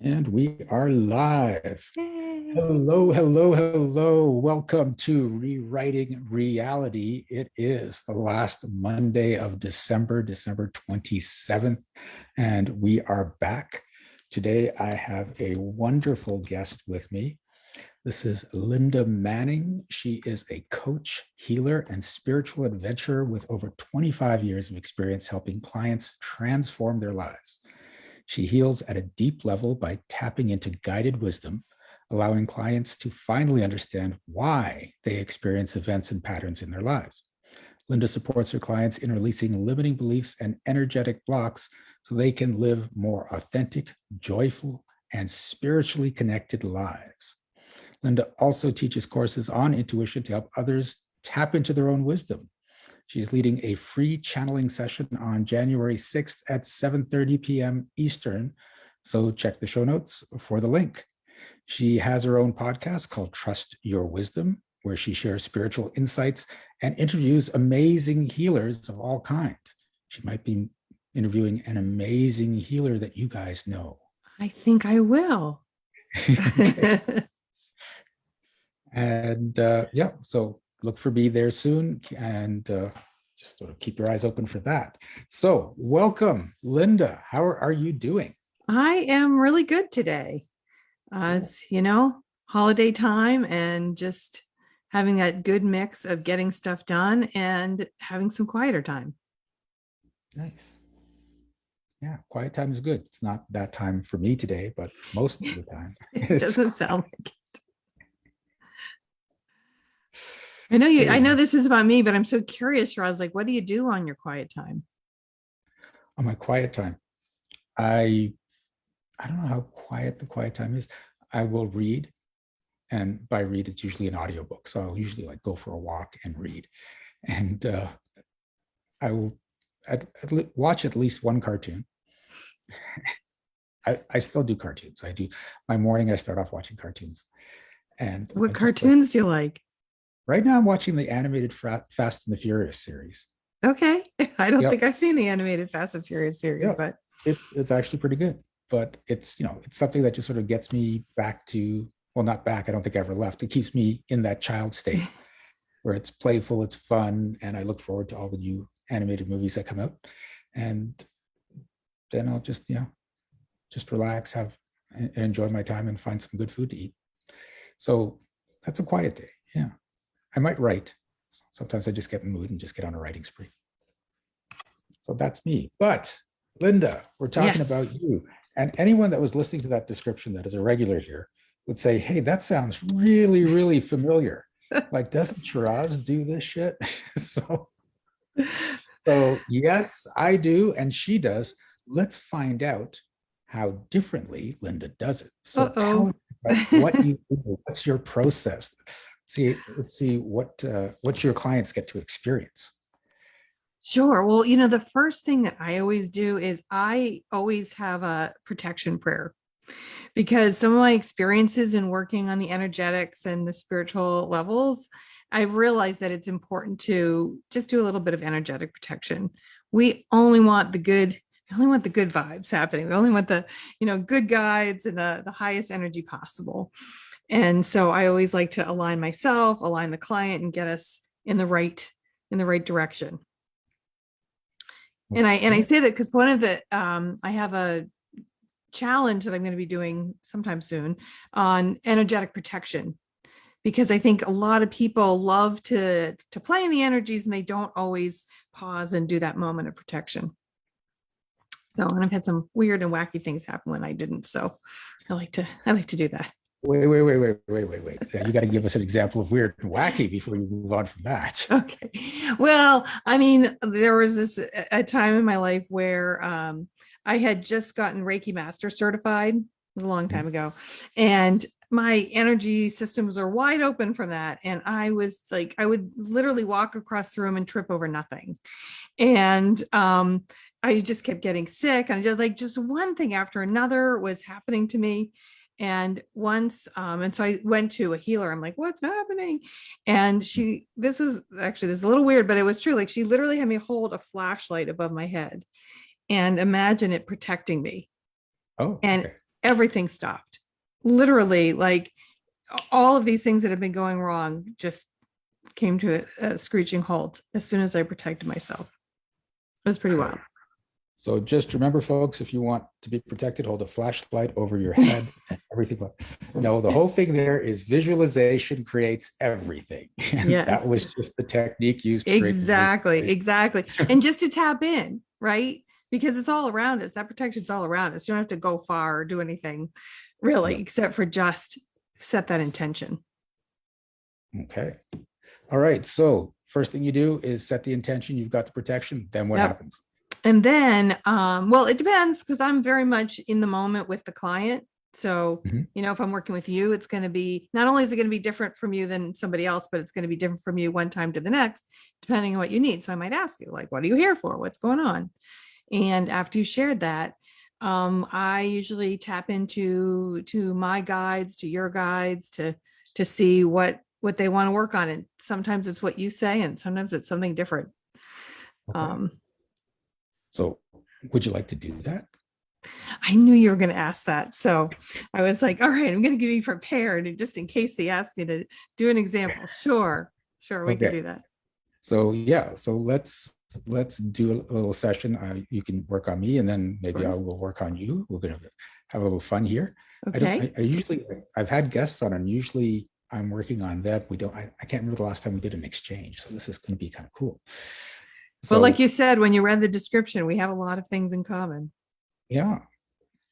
And we are live. Yay. Hello, hello, hello. Welcome to Rewriting Reality. It is the last Monday of December, December 27th, and we are back. Today, I have a wonderful guest with me. This is Linda Manning. She is a coach, healer, and spiritual adventurer with over 25 years of experience helping clients transform their lives. She heals at a deep level by tapping into guided wisdom, allowing clients to finally understand why they experience events and patterns in their lives. Linda supports her clients in releasing limiting beliefs and energetic blocks so they can live more authentic, joyful, and spiritually connected lives. Linda also teaches courses on intuition to help others tap into their own wisdom. She's leading a free channeling session on January 6th at 7:30 p.m. Eastern. So check the show notes for the link. She has her own podcast called Trust Your Wisdom, where she shares spiritual insights and interviews amazing healers of all kinds. She might be interviewing an amazing healer that you guys know. I think I will. And yeah, so look for me there soon, and just sort of keep your eyes open for that. So welcome, Linda. How are you doing? I am really good today. It's, holiday time and just having that good mix of getting stuff done and having some quieter time. Nice. Yeah, quiet time is good. It's not that time for me today, but most of the time. It doesn't sound like it. I Yeah. know this is about me, but I'm so curious, Shiraz, like, what do you do on your quiet time? On my quiet time, I don't know how quiet the quiet time is. I will read, and by read, it's usually an audiobook. So I'll usually like go for a walk and read. And I will watch at least one cartoon. I still do cartoons. I do my morning. I start off watching cartoons. And What cartoons do you like? Right now, I'm watching the animated Fast and the Furious series. Okay. I don't Yep. think I've seen the animated Fast and Furious series, Yep. but It's actually pretty good. But it's it's something that just sort of gets me back to, well, not back. I don't think I ever left. It keeps me in that child state where it's playful, it's fun, and I look forward to all the new animated movies that come out. And then I'll just relax, have and enjoy my time and find some good food to eat. So that's a quiet day. Yeah. I might write. Sometimes I just get in the mood and just get on a writing spree. So that's me. But Linda, we're talking yes. about you. And anyone that was listening to that description that is a regular here would say, hey, that sounds really, really familiar. Like, doesn't Shiraz do this shit? so yes, I do, and she does. Let's find out how differently Linda does it. So tell me about what you do. What's your process? Let's see what your clients get to experience. Sure. Well, the first thing that I always do is I always have a protection prayer, because some of my experiences in working on the energetics and the spiritual levels, I've realized that it's important to just do a little bit of energetic protection. We only want the good. We only want the good vibes happening. We only want the, good guides and the highest energy possible. And so I always like to align myself, align the client, and get us in the right direction. And I say that because one of the I have a challenge that I'm going to be doing sometime soon on energetic protection, because I think a lot of people love to play in the energies and they don't always pause and do that moment of protection. So, and I've had some weird and wacky things happen when I didn't. So I like to do that. Wait. You got to give us an example of weird and wacky before you move on from that. Okay. Well, I mean, there was a time in my life where I had just gotten Reiki Master certified. It was a long time ago. And my energy systems are wide open from that. And I was like, I would literally walk across the room and trip over nothing. And I just kept getting sick. And just one thing after another was happening to me. And once, and so I went to a healer. I'm like, what's happening? And this is a little weird, but it was true. Like, she literally had me hold a flashlight above my head and imagine it protecting me. Oh, and okay. everything stopped. Literally, like all of these things that have been going wrong just came to a screeching halt as soon as I protected myself. It was pretty Okay. wild. So just remember, folks, if you want to be protected, hold a flashlight over your head and everything. No, the whole thing there is visualization creates everything. And Yes, that was just the technique used to create exactly. And just to tap in, right? Because it's all around us. That protection's all around us. You don't have to go far or do anything really, Yeah. except for just set that intention. Okay. All right. So first thing you do is set the intention. You've got the protection. Then what Yep. happens? And then, well, it depends because I'm very much in the moment with the client. So, Mhm. if I'm working with you, it's going to be, not only is it going to be different from you than somebody else, but it's going to be different from you one time to the next, depending on what you need. So I might ask you, like, what are you here for? What's going on? And after you shared that, I usually tap to my guides, to your guides, to see what they want to work on. And sometimes it's what you say, and sometimes it's something different. Okay. Um, So would you like to do that? I knew you were going to ask that. So I was like, all right, I'm going to get you prepared. And just in case he asked me to do an example. Sure, we can do that. So yeah, so let's do a little session. You can work on me, and then maybe I will work on you. We're gonna have a little fun here. Okay. I usually, I've had guests on, and usually I'm working on them. We don't. I can't remember the last time we did an exchange, so this is going to be kind of cool. Well, like So you said, when you read the description, we have a lot of things in common. yeah,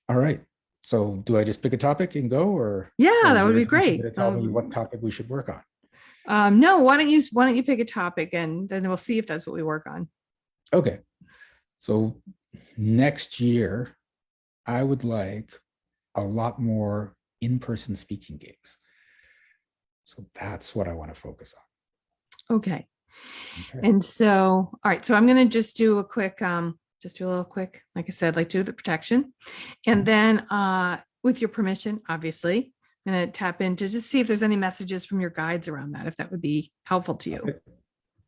all right. So do I just pick a topic and go, Yeah, or that is would your be intention great. to tell me what topic we should work on? No, why don't you pick a topic and then we'll see if that's what we work on. Okay. So next year, I would like a lot more in-person speaking gigs. So that's what I want to focus on. Okay. Okay. And so, all right, so I'm going to just do a quick, just do a little quick, like I said, like do the protection. And then with your permission, obviously, I'm going to tap in to just see if there's any messages from your guides around that, if that would be helpful to you.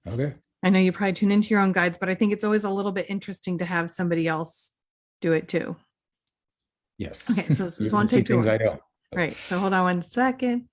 Okay. I know you probably tune into your own guides, but I think it's always a little bit interesting to have somebody else do it too. Yes. Okay, so this Even won't see take too things long. I don't. Right, so hold on one second.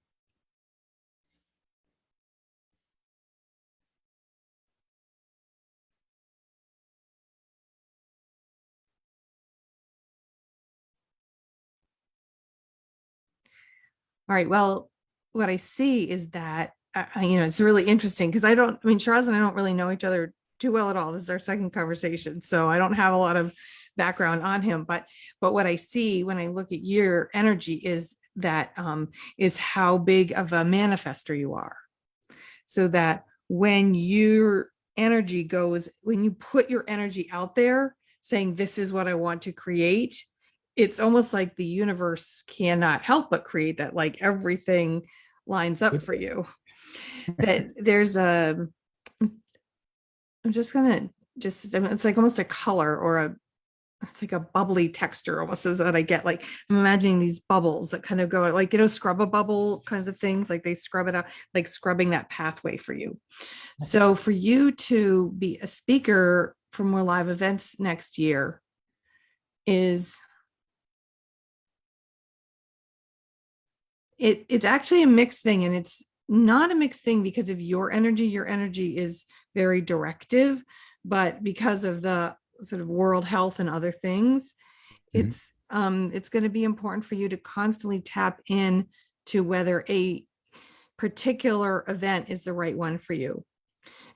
All right, well, what I see is that, it's really interesting because Shiraz and I don't really know each other too well at all. This is our second conversation, so I don't have a lot of background on him, but what I see when I look at your energy is that is how big of a manifester you are. So that when when you put your energy out there saying, this is what I want to create, it's almost like the universe cannot help but create that, like everything lines up for you. That there's I'm just gonna it's like almost a color or it's like a bubbly texture almost is that I get. Like I'm imagining these bubbles that kind of go like, scrub a bubble kinds of things, like they scrub it out, like scrubbing that pathway for you. So for you to be a speaker for more live events next year it's actually a mixed thing, and it's not a mixed thing because of your energy is very directive, but because of the sort of world health and other things, it's going to be important for you to constantly tap in to whether a particular event is the right one for you,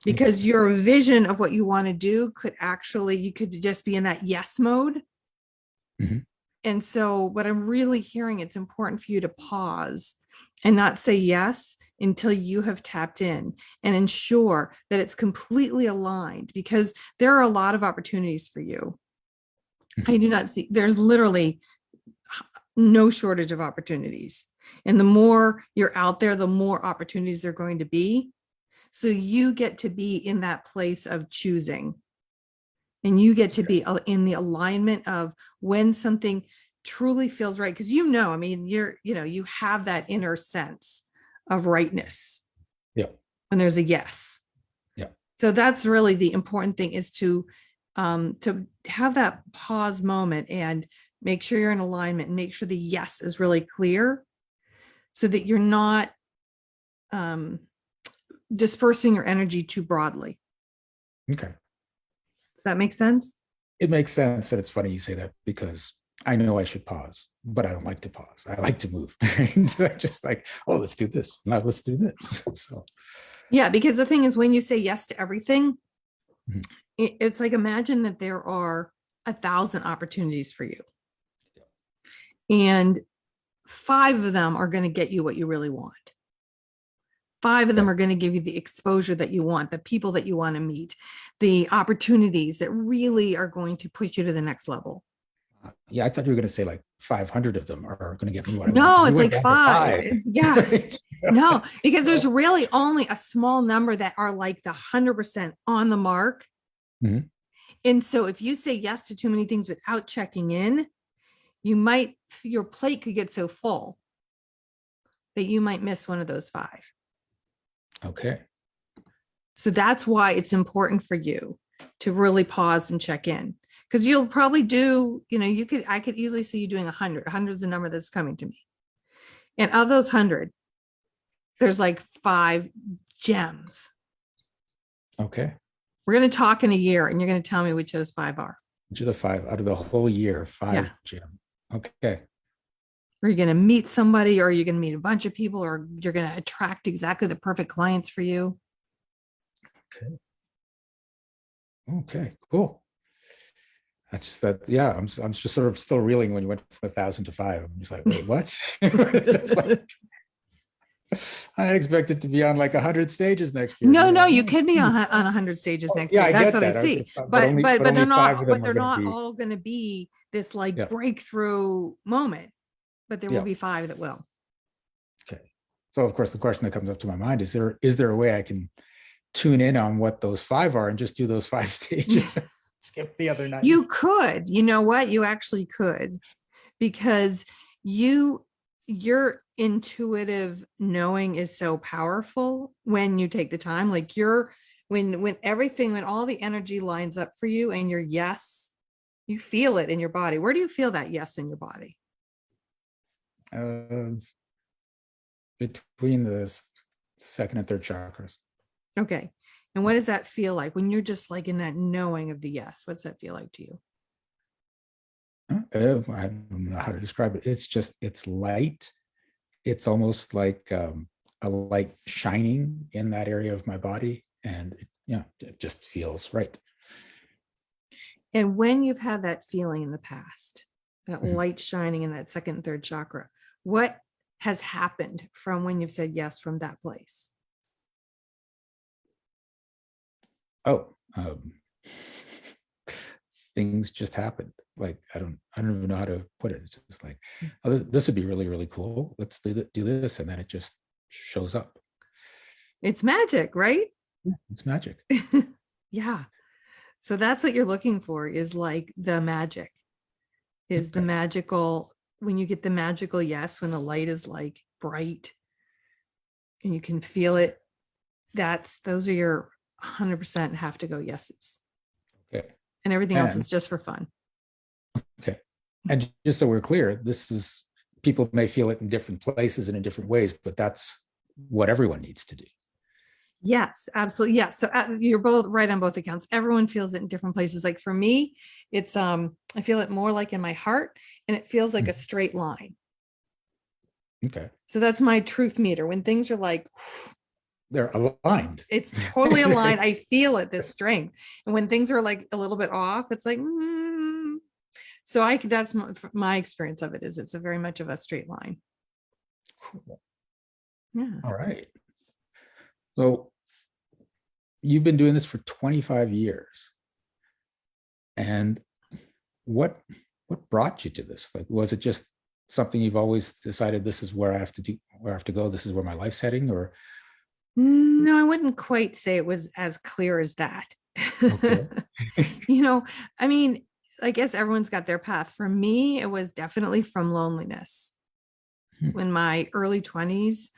because your vision of what you want to do you could just be in that yes mode. And so what I'm really hearing, it's important for you to pause and not say yes until you have tapped in and ensure that it's completely aligned, because there are a lot of opportunities for you. I do not see, there's literally no shortage of opportunities. And the more you're out there, the more opportunities there are going to be. So you get to be in that place of choosing. And you get to be in the alignment of when something truly feels right. Because you have that inner sense of rightness. Yeah. When there's a yes. Yeah. So that's really the important thing, is to have that pause moment and Make sure you're in alignment and make sure the yes is really clear so that you're not dispersing your energy too broadly. Okay. Does that make sense? It makes sense. And it's funny you say that because I know I should pause, but I don't like to pause. I like to move. So I'm just like, oh, let's do this. Now let's do this. So Yeah, because the thing is, when you say yes to everything, Mhm. it's like, imagine that there are 1,000 opportunities for you. And 5 of them are going to get you what you really want. 5 of them Okay. are going to give you the exposure that you want, the people that you want to meet, the opportunities that really are going to push you to the next level. Yeah, I thought you were going to say like 500 of them are going to get me what I want. No, You it's went like down to 5. 5. Yes. Right? No, because there's So- really only a small number that are like the 100% on the mark. Mhm. And so if you say yes to too many things without checking in, your plate could get so full that you might miss one of those 5. Okay. So that's why it's important for you to really pause and check in, because you'll probably do, I could easily see you doing 100. 100 is the number that's coming to me. And of those 100, there's like 5 gems. Okay. We're going to talk in a year and you're going to tell me which those 5 are. Which of the 5 out of the whole year, 5 Yeah. gems. Okay. Are you going to meet somebody, or are you going to meet a bunch of people, or you're going to attract exactly the perfect clients for you? Okay. Okay. Cool. That's just that. Yeah. I'm just sort of still reeling when you went from 1,000 to 5. I'm just like, wait, what? I expected to be on like 100 stages next year. No, Like, you could be on 100 stages oh, next yeah, year. I That's get what I that. I was see. just, but But only, but but but they're only 5 not of but them are they're going to not be. all going to be this like Yeah. breakthrough moment. But there will Yeah. be 5 that will. Okay. So of course, the question that comes up to my mind is there a way I can tune in on what those 5 are and just do those 5 stages? Skip the other 9. You could, you know what? You actually could, because your intuitive knowing is so powerful when you take the time. Like when everything, when all the energy lines up for you and your yes, you feel it in your body. Where do you feel that yes in your body? Between the second and third chakras. Okay. And what does that feel like when you're just like in that knowing of the yes? What's that feel like to you? I don't know how to describe it. It's light. It's almost like a light shining in that area of my body. And it just feels right. And when you've had that feeling in the past, that Mhm. light shining in that second and third chakra, what has happened from when you've said yes from that place? Oh, things just happened. Like I don't even know how to put it. It's just like, oh, this would be really, really cool. Let's do this. And then it just shows up. It's magic, right? Yeah, it's magic. Yeah. So that's what you're looking for, is like the magic, is the Okay. magical, when you get the magical yes, when the light is like bright and you can feel it, those are your 100% have to go yeses. Okay. And everything else And is just for fun. okay. And just so we're clear, people may feel it in different places and in different ways, but that's what everyone needs to do. Yes, absolutely. Yeah. So you're both right on both accounts. Everyone feels it in different places. Like for me, it's I feel it more like in my heart, and it feels like a straight line. Okay. So that's my truth meter. When things are like, They're aligned. it's totally aligned. I feel it, this strength. And when things are like a little bit off, it's like, so that's my experience of it, is it's a very much of a straight line. Cool. Yeah. All right. So you've been doing this for 25 years. And what brought you to this? Like, was it just something you've always decided this is where I have to go? This is where my life's heading? Or No, I wouldn't quite say it was as clear as that. okay. I mean, I guess everyone's got their path. For me, it was definitely from loneliness. In my early 20s,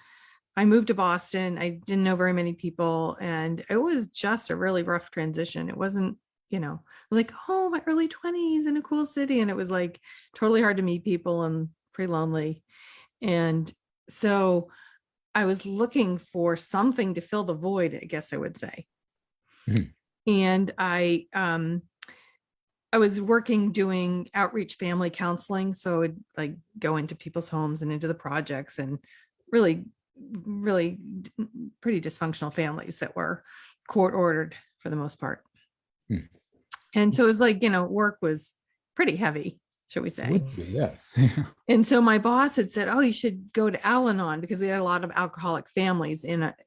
I moved to Boston. I didn't know very many people, and it was just a really rough transition. It wasn't like, oh, my early 20s in a cool city. And it was like totally hard to meet people and pretty lonely. And so I was looking for something to fill the void, I guess I would say. Mhm. And I was working doing outreach family counseling. So I'd like go into people's homes and into the projects and really, really pretty dysfunctional families that were court ordered for the most part. Hmm. And so it was like, work was pretty heavy, shall we say. Would be, yes. And so my boss had said, oh, you should go to Al-Anon because we had a lot of alcoholic families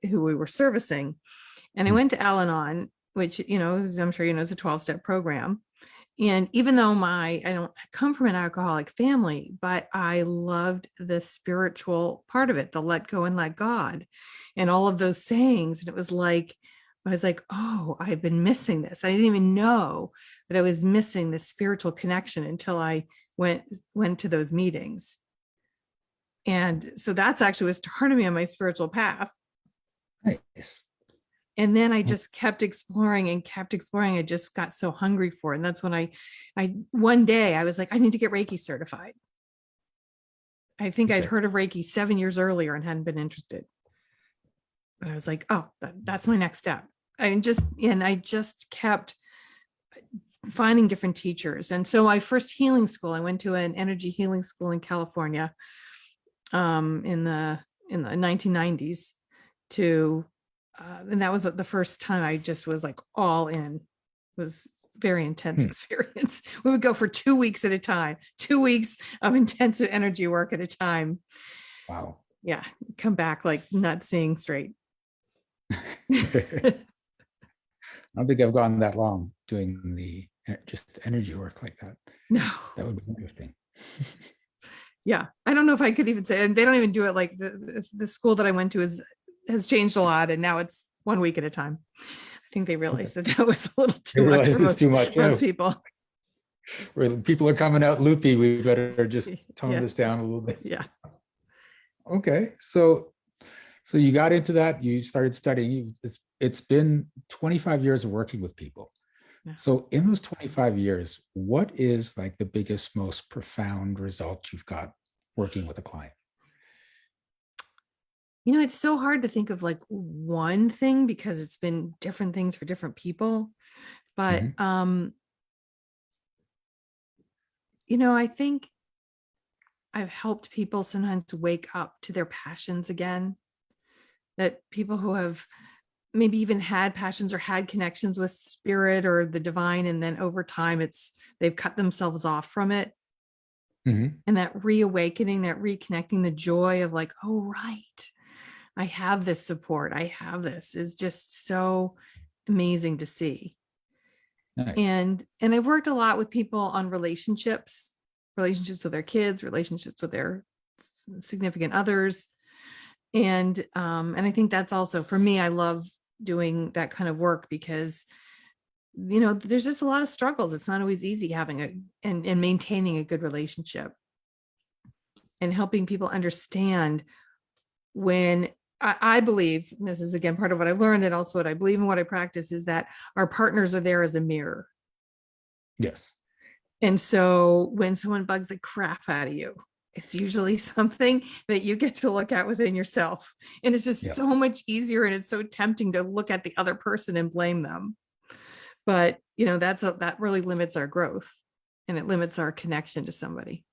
who we were servicing. And I Hmm. went to Al-Anon, which, as I'm sure is a 12-step program. And even though I don't come from an alcoholic family, but I loved the spiritual part of it, the let go and let God and all of those sayings. And it was like, I was like, oh, I've been missing this. I didn't even know that I was missing this spiritual connection until I went to those meetings. And so that's actually what started me on my spiritual path. Nice. And then I just kept exploring and kept exploring. I just got so hungry for it. And that's when I one day I was like, I need to get Reiki certified. I think I'd Okay. heard of Reiki 7 years earlier and hadn't been interested. But I was like, oh, that's my next step. I just kept finding different teachers. And so my first healing school, I went to an energy healing school in California in the 1990s and that was the first time I just was like all in. It was very intense experience. We would go for 2 weeks at a time, 2 weeks of intensive energy work at a time. Wow. Yeah. Come back like not seeing straight. I don't think I've gone that long doing just energy work like that. No. That would be interesting. Yeah. I don't know if I could even say, and they don't even do it like the school that I went to has changed a lot. And now it's 1 week at a time. I think they realized that was a little too much for most people. Where people are coming out loopy, we better just tone this down a little bit. Yeah. Okay. So you got into that, you started studying. It's been 25 years of working with people. Yeah. So in those 25 years, what is like the biggest, most profound result you've got working with a client? It's so hard to think of like one thing because it's been different things for different people. But, I think I've helped people sometimes wake up to their passions again. That people who have maybe even had passions or had connections with spirit or the divine, and then over time they've cut themselves off from it. And that reawakening, that reconnecting, the joy of like, oh, right, I have this support. I have this is just so amazing to see. Nice. And I've worked a lot with people on relationships with their kids, relationships with their significant others. And I think that's also for me, I love doing that kind of work because, there's just a lot of struggles. It's not always easy having and maintaining a good relationship and helping people understand when I believe, and this is again part of what I learned and also what I believe and what I practice, is that our partners are there as a mirror. Yes. And so when someone bugs the crap out of you, it's usually something that you get to look at within yourself. And it's just so much easier. And it's so tempting to look at the other person and blame them. But, that really limits our growth and it limits our connection to somebody.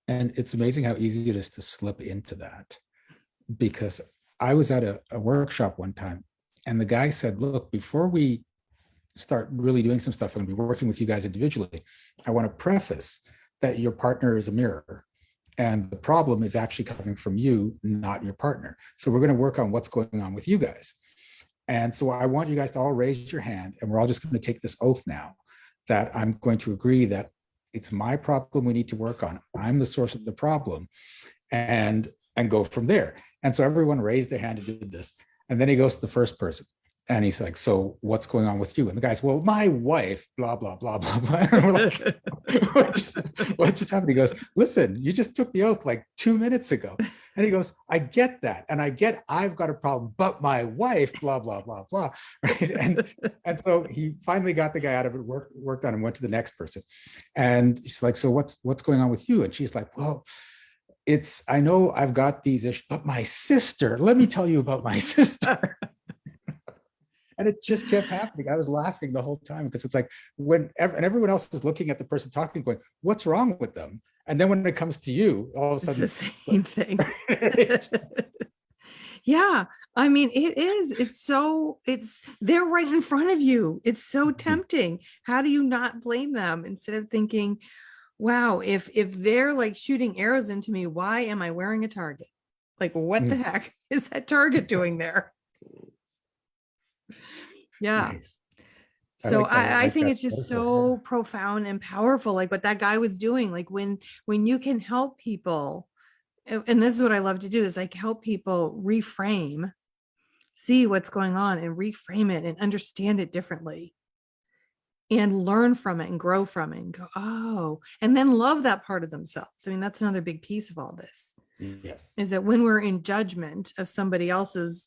And it's amazing how easy it is to slip into that. Because I was at a workshop one time and the guy said, look, before we start really doing some stuff, I'm going to be working with you guys individually. I want to preface that your partner is a mirror. And the problem is actually coming from you, not your partner. So we're going to work on what's going on with you guys. And so I want you guys to all raise your hand and we're all just going to take this oath now that I'm going to agree that it's my problem we need to work on. I'm the source of the problem and go from there. And so everyone raised their hand and did this. And then he goes to the first person And he's like, so what's going on with you? And the guy's, well, my wife, blah, blah, blah, blah, blah. And we're like, what just happened? He goes, listen, you just took the oath like 2 minutes ago. And he goes, I get that. And I get I've got a problem, but my wife, blah, blah, blah, blah. Right. And so he finally got the guy out of it, worked on him, went to the next person. And she's like, so what's going on with you? And she's like, well, I know I've got these issues, but my sister, let me tell you about my sister. And it just kept happening. I was laughing the whole time because it's like and everyone else is looking at the person talking, going, what's wrong with them? And then when it comes to you, all of a sudden, it's the same thing. Yeah. I mean, they're right in front of you. It's so tempting. How do you not blame them instead of thinking, wow, if they're like shooting arrows into me, why am I wearing a target? Like, what the heck is that target doing there? Yeah. Nice. So I like think that it's just metaphor. so profound and powerful, like what that guy was doing. Like when you can help people, and this is what I love to do, is like help people reframe, see what's going on and reframe it and understand it differently and learn from it and grow from it and go, oh, and then love that part of themselves. I mean, that's another big piece of all this. Yes. Is that when we're in judgment of somebody else's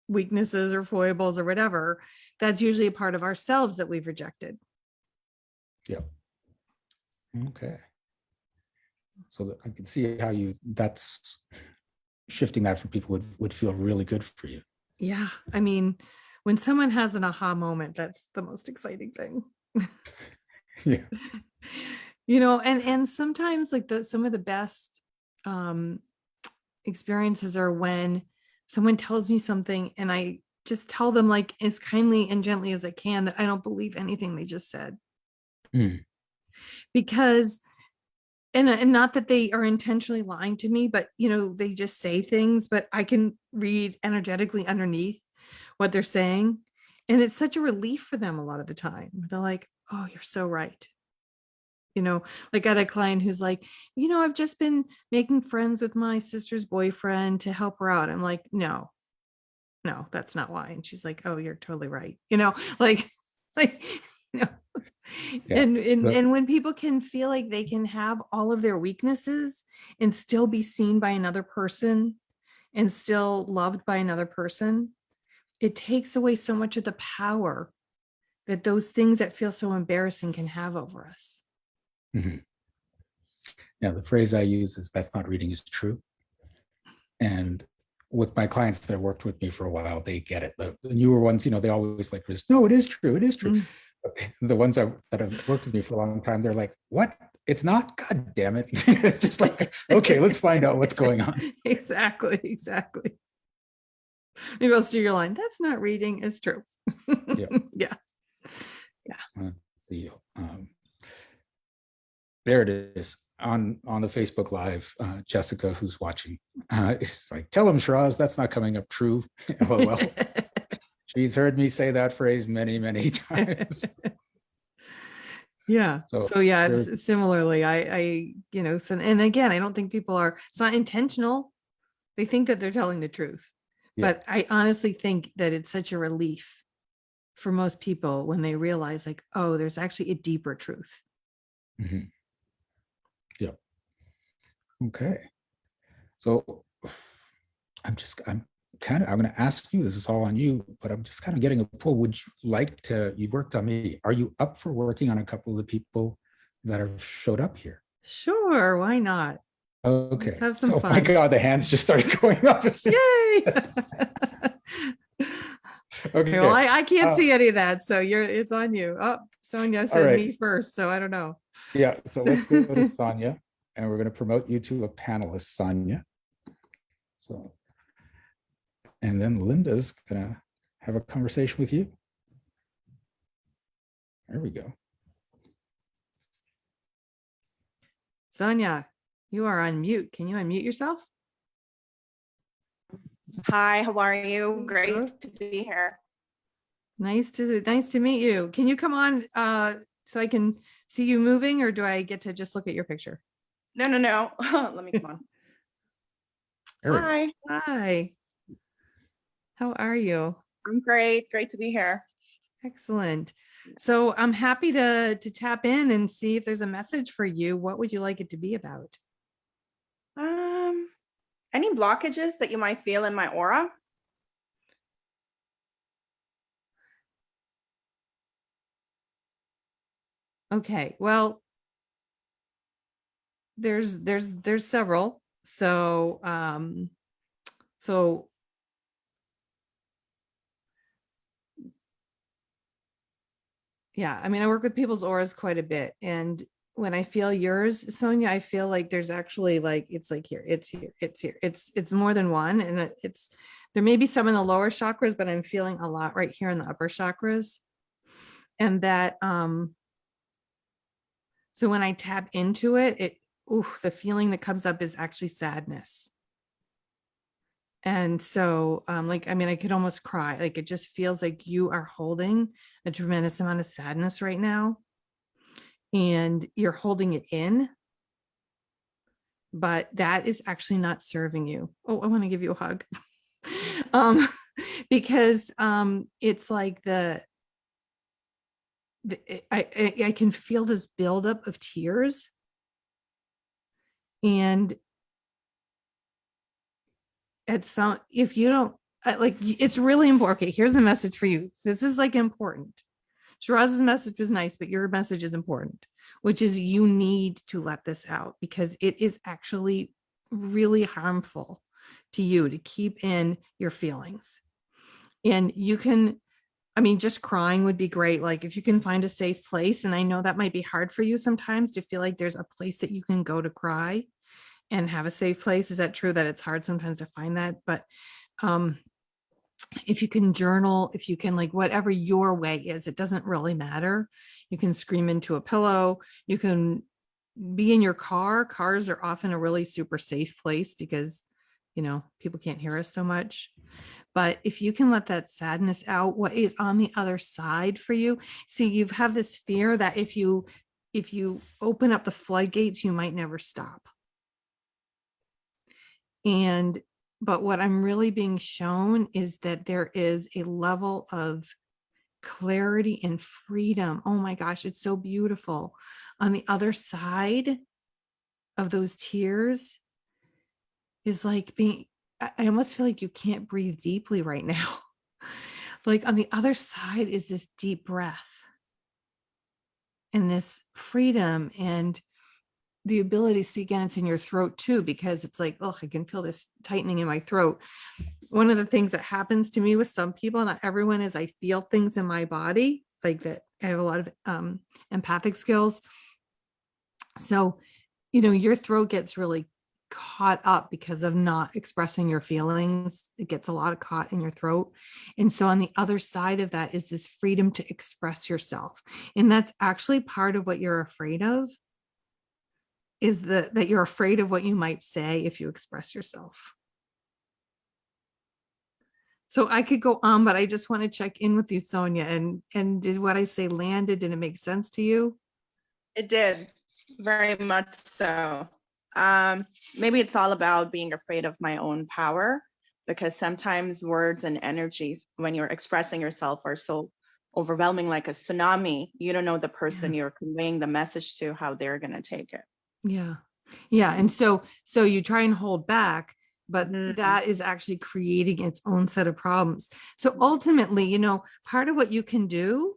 weaknesses or foibles or whatever, that's usually a part of ourselves that we've rejected. Yep. Okay. So I can see how that's shifting that for people would feel really good for you. Yeah. I mean, when someone has an aha moment, that's the most exciting thing. Yeah. And sometimes like some of the best experiences are when someone tells me something and I just tell them like as kindly and gently as I can that I don't believe anything they just said. Because and not that they are intentionally lying to me, but they just say things, but I can read energetically underneath what they're saying. And it's such a relief for them a lot of the time. They're like, oh, you're so right. Like I had a client who's like, I've just been making friends with my sister's boyfriend to help her out. I'm like, no, that's not why. And she's like, oh, you're totally right. Like, yeah. And when people can feel like they can have all of their weaknesses and still be seen by another person and still loved by another person, it takes away so much of the power that those things that feel so embarrassing can have over us. Mm-hmm. Yeah, the phrase I use is that's not reading is true. And with my clients that have worked with me for a while, they get it. The newer ones, they always like, no, it is true. It is true. The ones that have worked with me for a long time, they're like, what? It's not? God damn it. It's just like, okay, let's find out what's going on. Exactly. Maybe I'll steer your line. That's not reading is true. Yeah. Yeah. Let's see. There it is on the Facebook Live. Jessica, who's watching, it's like, tell him, Shiraz, that's not coming up true. LOL. She's heard me say that phrase many, many times. Yeah. So yeah, similarly, and again, I don't think people it's not intentional. They think that they're telling the truth. Yeah. But I honestly think that it's such a relief for most people when they realize like, oh, there's actually a deeper truth. Mm-hmm. Yeah. Okay. So I'm going to ask you, this is all on you, but I'm just kind of getting a pull. Would you like to, you worked on me. Are you up for working on a couple of the people that have showed up here? Sure. Why not? Okay. Let's have some fun. Oh my God, the hands just started going up. Yay. Okay. Well, I can't see any of that. So it's on you. Oh, Sonia said me first. So I don't know. Yeah. So let's go to Sonia and we're going to promote you to a panelist, Sonia. So, and then Linda's going to have a conversation with you. There we go. Sonia, you are on mute. Can you unmute yourself? Hi, how are you? Great to be here. Nice to meet you. Can you come on so I can see you moving, or do I get to just look at your picture? No. Let me come on. Hi. How are you? I'm great. Great to be here. Excellent. So I'm happy to tap in and see if there's a message for you. What would you like it to be about? Um, any blockages that you might feel in my aura? Okay. Well, there's several. So yeah, I mean, I work with people's auras quite a bit. And when I feel yours, Sonia, I feel like there's actually like, it's like here, it's here, it's here. It's more than one. And it's, there may be some in the lower chakras, but I'm feeling a lot right here in the upper chakras. And that, so when I tap into it, the feeling that comes up is actually sadness. And so, like, I mean, I could almost cry. Like, it just feels like you are holding a tremendous amount of sadness right now, and you're holding it in, but that is actually not serving you. Oh, I want to give you a hug. um, because it's like I can feel this buildup of tears, and at some, if you don't like, it's really important. Okay, here's a message for you. This is like important. Shiraz's message was nice, but your message is important, which is you need to let this out because it is actually really harmful to you to keep in your feelings. And you can, I mean, just crying would be great. Like if you can find a safe place, and I know that might be hard for you sometimes to feel like there's a place that you can go to cry and have a safe place. Is that true that it's hard sometimes to find that? But um, if you can journal, if you can, like, whatever your way is, it doesn't really matter. You can scream into a pillow. You can be in your car. Cars are often a really super safe place because, you know, people can't hear us so much. But if you can let that sadness out, what is on the other side for you? See, you have this fear that if you open up the floodgates, you might never stop. And but what I'm really being shown is that there is a level of clarity and freedom. Oh my gosh, it's so beautiful. On the other side of those tears is like being, I almost feel like you can't breathe deeply right now. Like on the other side is this deep breath and this freedom and the ability to see, again, it's in your throat too, because it's like, oh, I can feel this tightening in my throat. One of the things that happens to me with some people, not everyone, is I feel things in my body, like that. I have a lot of empathic skills. So, you know, your throat gets really caught up because of not expressing your feelings. It gets a lot of caught in your throat. And so on the other side of that is this freedom to express yourself. And that's actually part of what you're afraid of, is that you're afraid of what you might say if you express yourself. So I could go on, but I just want to check in with you, Sonia. And did what I say landed? Did it make sense to you? It did, very much so. Maybe it's all about being afraid of my own power, because sometimes words and energies, when you're expressing yourself, are so overwhelming, like a tsunami. You don't know the person Yeah. you're conveying the message to, how they're going to take it. Yeah. Yeah. And so you try and hold back, but Mhm. that is actually creating its own set of problems. So ultimately, you know, part of what you can do,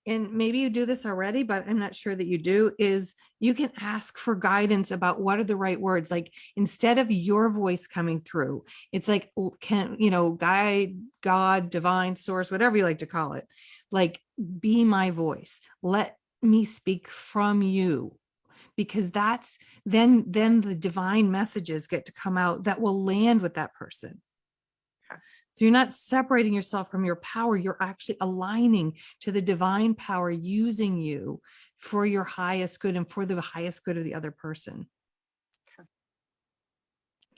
and maybe you do this already, but I'm not sure that you do, is you can ask for guidance about what are the right words. Like instead of your voice coming through, it's like, can, you know, guide, God, divine source, whatever you like to call it, like be my voice. Let me speak from you, because that's then the divine messages get to come out that will land with that person. So you're not separating yourself from your power. You're actually aligning to the divine power using you for your highest good and for the highest good of the other person.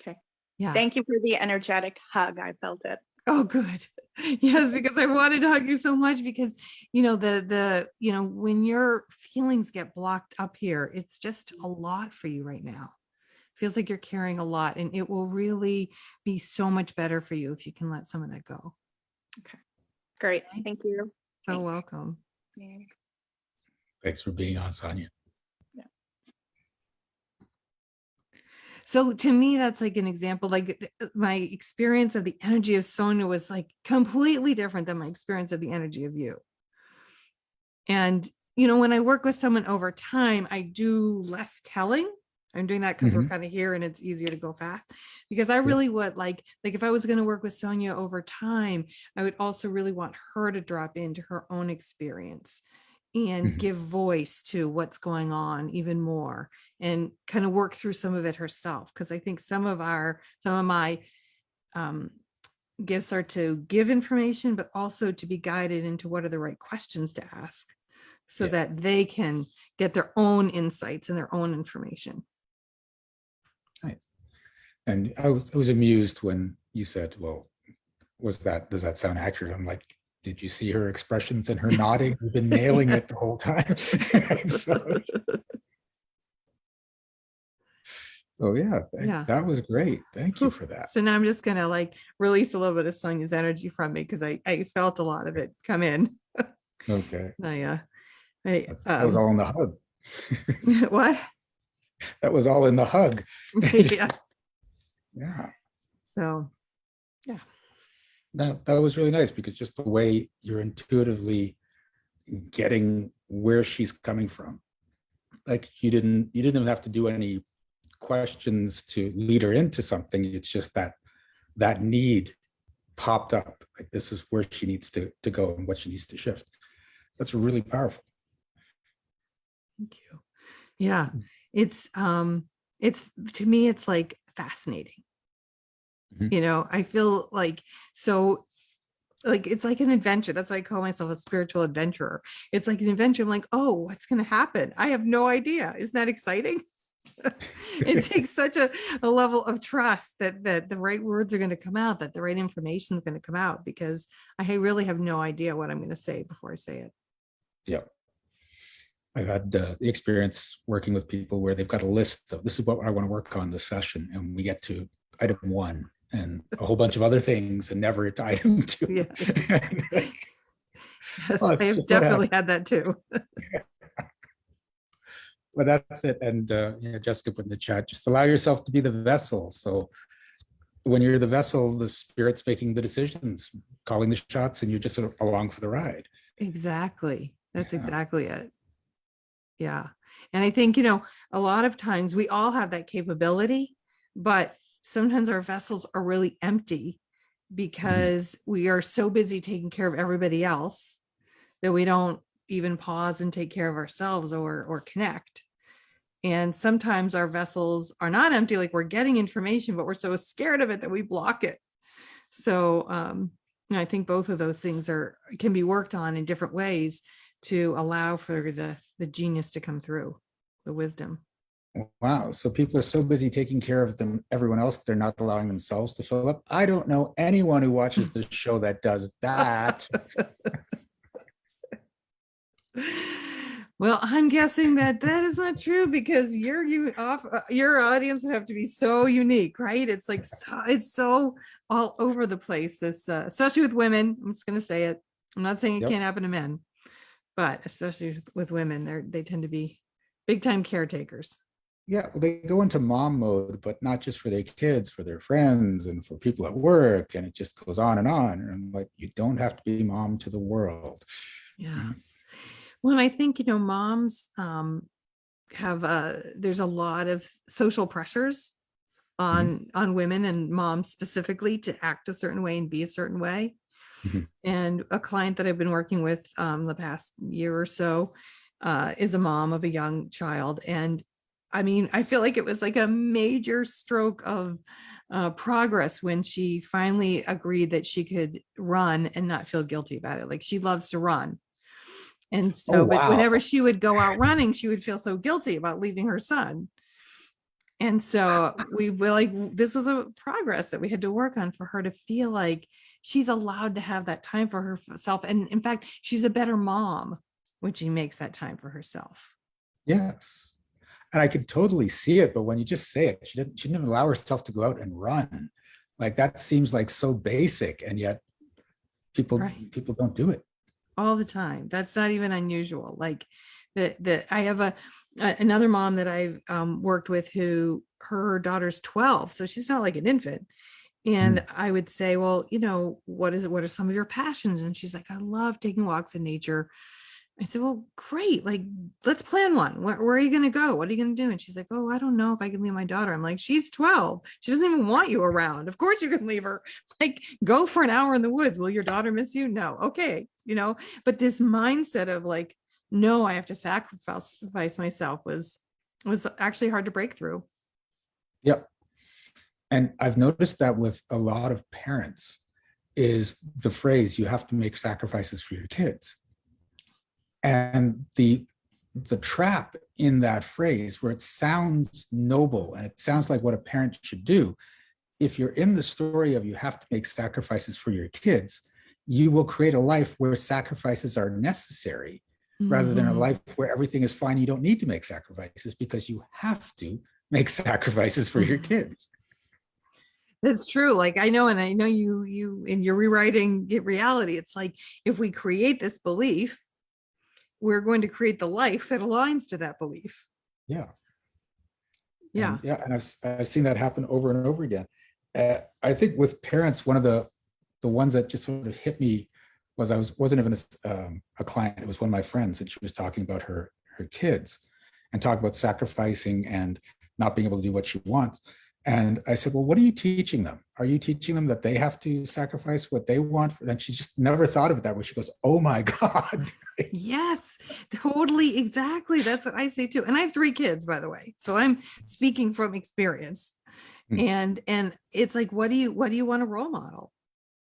Okay. Yeah. Thank you for the energetic hug. I felt it. Oh, good. Yes, because I wanted to hug you so much, because, you know, you know, when your feelings get blocked up here, it's just a lot for you right now. Feels like you're carrying a lot, and it will really be so much better for you if you can let some of that go. Okay. Great. Okay. Thank you. So Thanks. welcome. Yeah. Thanks for being on, Sonia. So to me, that's like an example, like my experience of the energy of Sonia was like completely different than my experience of the energy of you. And, when I work with someone over time, I do less telling. I'm doing that because we're kind of here and it's easier to go fast, because I really would like if I was going to work with Sonia over time, I would also really want her to drop into her own experience and give voice to what's going on even more, and kind of work through some of it herself. Because I think some of my gifts are to give information, but also to be guided into what are the right questions to ask, so that they can get their own insights and their own information. Nice. And I was amused when you said, well, does that sound accurate? I'm like, did you see her expressions and her nodding? We've been nailing it the whole time. So yeah, that was great. Thank you for that. So now I'm just gonna release a little bit of Sonia's energy from me, because I felt a lot of it come in. Okay. That was all in the hug. What? That was all in the hug. Yeah. Yeah. So yeah. That was really nice, because just the way you're intuitively getting where she's coming from. Like you didn't even have to do any questions to lead her into something. It's just that need popped up. Like, this is where she needs to go and what she needs to shift. That's really powerful. Thank you. Yeah. It's to me, it's like fascinating. I feel like, so like, it's like an adventure. That's why I call myself a spiritual adventurer. It's like an adventure. I'm like, oh, what's going to happen? I have no idea. Isn't that exciting? It takes such a level of trust that the right words are going to come out, that the right information is going to come out, because I really have no idea what I'm going to say before I say it. Yeah. I've had the experience working with people where they've got a list of, this is what I want to work on this session, and we get to item 1 and a whole bunch of other things and never to item 2. Yeah. Yes, I've definitely had that too. But that's it. And Jessica put in the chat, just allow yourself to be the vessel. So when you're the vessel, the spirit's making the decisions, calling the shots, and you're just sort of along for the ride. Exactly. That's exactly it. Yeah. And I think, a lot of times we all have that capability, but sometimes our vessels are really empty because we are so busy taking care of everybody else that we don't even pause and take care of ourselves or connect. And sometimes our vessels are not empty, like we're getting information, but we're so scared of it that we block it. So I think both of those things can be worked on in different ways to allow for the genius to come through, the wisdom. Wow. So people are so busy taking care of everyone else, they're not allowing themselves to fill up. I don't know anyone who watches the show that does that. Well, I'm guessing that is not true, because your audience would have to be so unique, right? It's like it's so all over the place. This especially with women. I'm just going to say it. I'm not saying it can't happen to men, but especially with women, they tend to be big time caretakers. Yeah, well, they go into mom mode, but not just for their kids, for their friends and for people at work, and it just goes on. And I'm like, you don't have to be mom to the world. Yeah. Well, I think, moms have there's a lot of social pressures on women and moms specifically to act a certain way and be a certain way. And a client that I've been working with the past year or so is a mom of a young child. And I mean, I feel like it was like a major stroke of progress when she finally agreed that she could run and not feel guilty about it. Like, she loves to run. And so, but whenever she would go out running, she would feel so guilty about leaving her son. And so we were like, this was a progress that we had to work on for her to feel like she's allowed to have that time for herself. And in fact, she's a better mom when she makes that time for herself. Yes. And I could totally see it, but when you just say it, she didn't even allow herself to go out and run. Like, that seems like so basic, and yet Right. people don't do it. All the time. That's not even unusual. Like that I have another mom that I've worked with who her daughter's 12, so she's not like an infant. And I would say, well, what is it? What are some of your passions? And she's like, I love taking walks in nature. I said, well, great. Like, let's plan one. Where are you going to go? What are you going to do? And she's like, oh, I don't know if I can leave my daughter. I'm like, she's 12. She doesn't even want you around. Of course you can leave her. Like, go for an hour in the woods. Will your daughter miss you? No. Okay. But this mindset of like, no, I have to sacrifice myself was actually hard to break through. Yep. And I've noticed that with a lot of parents is the phrase, you have to make sacrifices for your kids. And the trap in that phrase, where it sounds noble and it sounds like what a parent should do, if you're in the story of you have to make sacrifices for your kids, you will create a life where sacrifices are necessary rather than a life where everything is fine. You don't need to make sacrifices because you have to make sacrifices for your kids. That's true. Like I know you in your rewriting reality, it's like if we create this belief, we're going to create the life that aligns to that belief. Yeah. Yeah. And I've seen that happen over and over again. I think with parents, one of the ones that just sort of hit me was wasn't even a client. It was one of my friends, and she was talking about her kids and talk about sacrificing and not being able to do what she wants. And I said, well, what are you teaching them? Are you teaching them that they have to sacrifice what they want? And she just never thought of it that way. She goes, oh my God. Yes, totally. Exactly. That's what I say too. And I have 3 kids, by the way. So I'm speaking from experience. And it's like, what do you want a role model?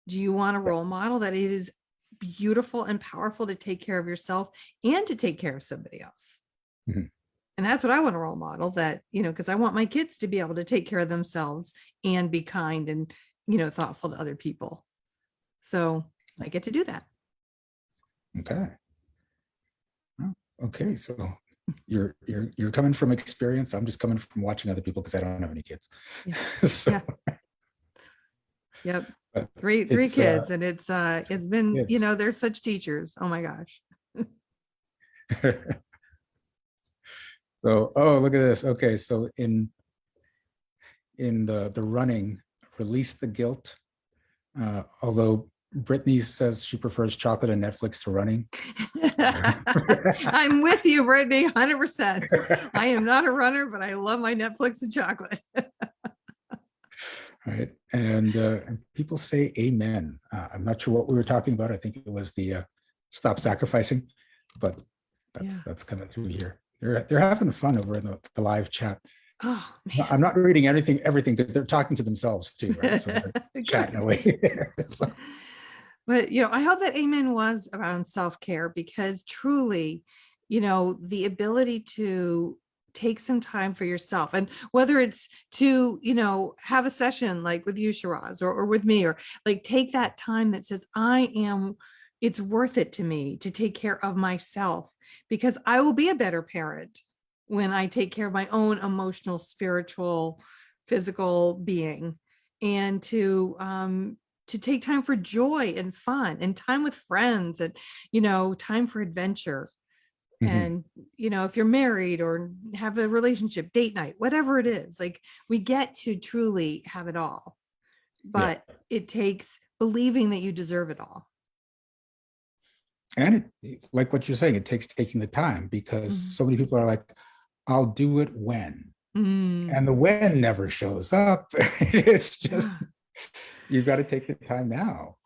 Do you want a role model that it is beautiful and powerful to take care of yourself and to take care of somebody else? And that's what I want a role model, that, because I want my kids to be able to take care of themselves and be kind and, thoughtful to other people. So I get to do that. Okay. Oh, okay. So you're coming from experience. I'm just coming from watching other people because I don't have any kids. Yeah. So, yeah. Yep. Three kids, and it's been, they're such teachers. Oh my gosh. So, oh, look at this. Okay, so in the running, release the guilt. Although Brittany says she prefers chocolate and Netflix to running. I'm with you, Brittany, 100%. I am not a runner, but I love my Netflix and chocolate. Right, and people say amen. I'm not sure what we were talking about. I think it was the stop sacrificing, but that's coming through here. They're having fun over in the live chat. Oh man. I'm not reading everything because they're talking to themselves too, right? So they're chatting away there. So. But I hope that amen was around self-care, because truly, the ability to take some time for yourself, and whether it's to have a session like with you, Shiraz, or with me, or like take that time that says it's worth it to me to take care of myself, because I will be a better parent when I take care of my own emotional, spiritual, physical being, and to take time for joy and fun and time with friends, and time for adventure. And if you're married or have a relationship, date night, whatever it is, like we get to truly have it all, but it takes believing that you deserve it all. And like what you're saying, it takes taking the time, because so many people are like, I'll do it when, and the when never shows up. It's just, you've got to take the time now.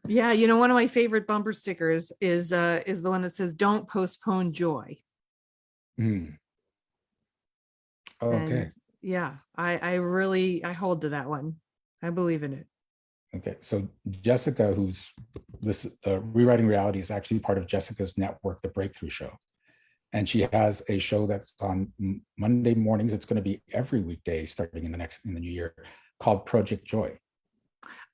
Yeah. One of my favorite bumper stickers is the one that says, don't postpone joy. Okay. And yeah, I hold to that one. I believe in it. Okay, so Jessica, who's Rewriting Reality, is actually part of Jessica's network, The Breakthrough Show. And she has a show that's on Monday mornings. It's going to be every weekday starting in the new year, called Project Joy.